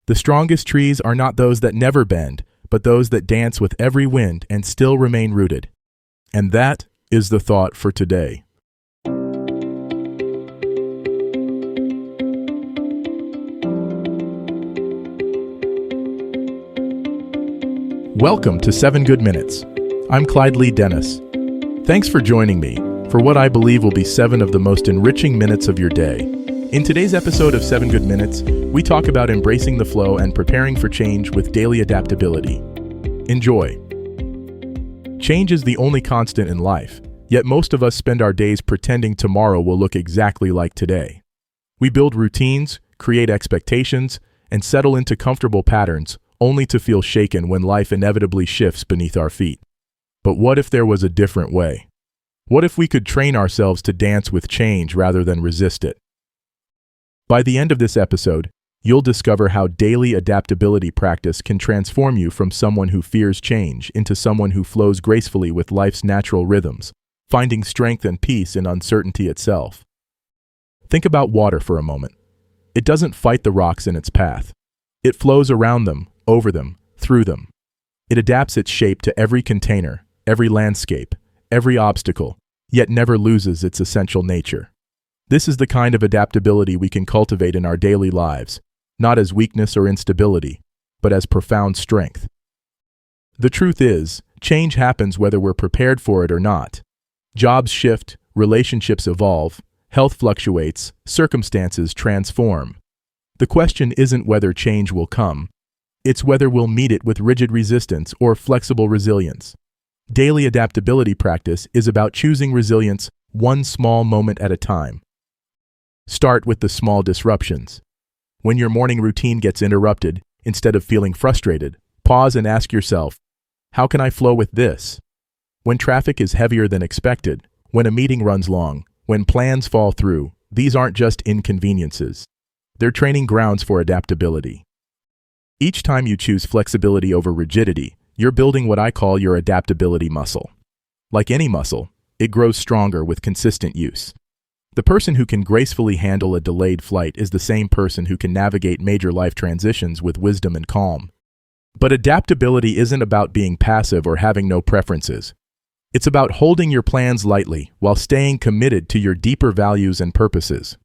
The strongest trees are not those that never bend, but those that dance with every wind and still remain rooted. And that is the thought for today. Welcome to 7 Good Minutes. I'm Clyde Lee Dennis. Thanks for joining me for what I believe will be 7 of the most enriching minutes of your day. In today's episode of 7 Good Minutes, we talk about embracing the flow and preparing for change with daily adaptability. Enjoy. Change is the only constant in life, yet most of us spend our days pretending tomorrow will look exactly like today. We build routines, create expectations, and settle into comfortable patterns, only to feel shaken when life inevitably shifts beneath our feet. But what if there was a different way? What if we could train ourselves to dance with change rather than resist it? By the end of this episode, you'll discover how daily adaptability practice can transform you from someone who fears change into someone who flows gracefully with life's natural rhythms, finding strength and peace in uncertainty itself. Think about water for a moment. It doesn't fight the rocks in its path. It flows around them, over them, through them. It adapts its shape to every container, every landscape, every obstacle, yet never loses its essential nature. This is the kind of adaptability we can cultivate in our daily lives, not as weakness or instability, but as profound strength. The truth is, change happens whether we're prepared for it or not. Jobs shift, relationships evolve, health fluctuates, circumstances transform. The question isn't whether change will come, it's whether we'll meet it with rigid resistance or flexible resilience. Daily adaptability practice is about choosing resilience one small moment at a time. Start with the small disruptions. When your morning routine gets interrupted, instead of feeling frustrated, pause and ask yourself, how can I flow with this? When traffic is heavier than expected, when a meeting runs long, when plans fall through, these aren't just inconveniences. They're training grounds for adaptability. Each time you choose flexibility over rigidity, you're building what I call your adaptability muscle. Like any muscle, it grows stronger with consistent use. The person who can gracefully handle a delayed flight is the same person who can navigate major life transitions with wisdom and calm. But adaptability isn't about being passive or having no preferences. It's about holding your plans lightly while staying committed to your deeper values and purposes.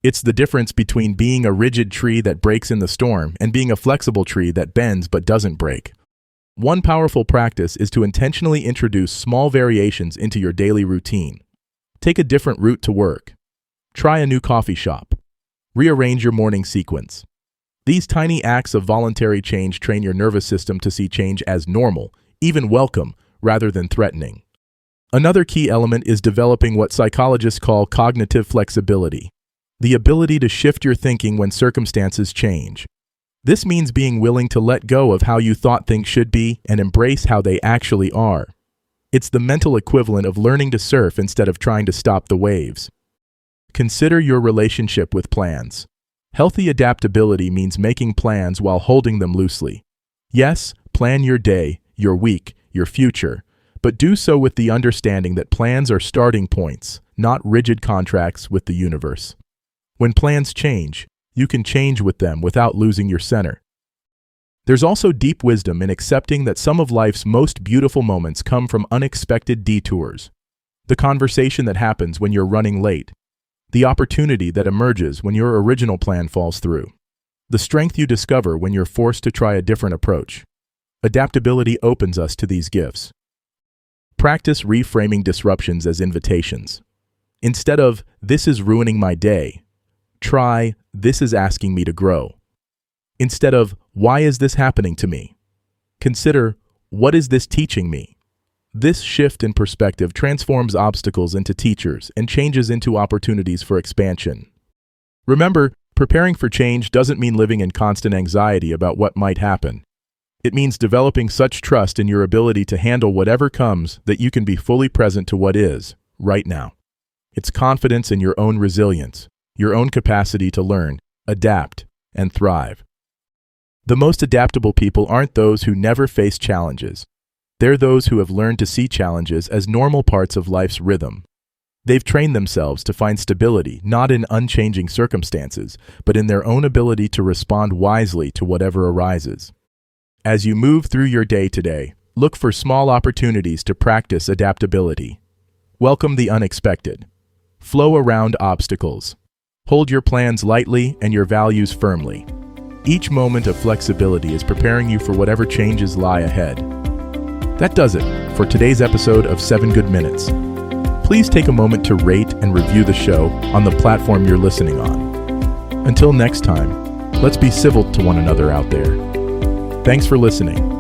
It's the difference between being a rigid tree that breaks in the storm and being a flexible tree that bends but doesn't break. One powerful practice is to intentionally introduce small variations into your daily routine. Take a different route to work. Try a new coffee shop. Rearrange your morning sequence. These tiny acts of voluntary change train your nervous system to see change as normal, even welcome, rather than threatening. Another key element is developing what psychologists call cognitive flexibility, the ability to shift your thinking when circumstances change. This means being willing to let go of how you thought things should be and embrace how they actually are. It's the mental equivalent of learning to surf instead of trying to stop the waves. Consider your relationship with plans. Healthy adaptability means making plans while holding them loosely. Yes, plan your day, your week, your future, but do so with the understanding that plans are starting points, not rigid contracts with the universe. When plans change, you can change with them without losing your center. There's also deep wisdom in accepting that some of life's most beautiful moments come from unexpected detours. The conversation that happens when you're running late. The opportunity that emerges when your original plan falls through. The strength you discover when you're forced to try a different approach. Adaptability opens us to these gifts. Practice reframing disruptions as invitations. Instead of, "This is ruining my day," try, "This is asking me to grow." Instead of, "Why is this happening to me?" consider, "What is this teaching me?" This shift in perspective transforms obstacles into teachers and changes into opportunities for expansion. Remember, preparing for change doesn't mean living in constant anxiety about what might happen. It means developing such trust in your ability to handle whatever comes that you can be fully present to what is, right now. It's confidence in your own resilience, your own capacity to learn, adapt, and thrive. The most adaptable people aren't those who never face challenges. They're those who have learned to see challenges as normal parts of life's rhythm. They've trained themselves to find stability not in unchanging circumstances, but in their own ability to respond wisely to whatever arises. As you move through your day today, look for small opportunities to practice adaptability. Welcome the unexpected. Flow around obstacles. Hold your plans lightly and your values firmly. Each moment of flexibility is preparing you for whatever changes lie ahead. That does it for today's episode of 7 Good Minutes. Please take a moment to rate and review the show on the platform you're listening on. Until next time, let's be civil to one another out there. Thanks for listening.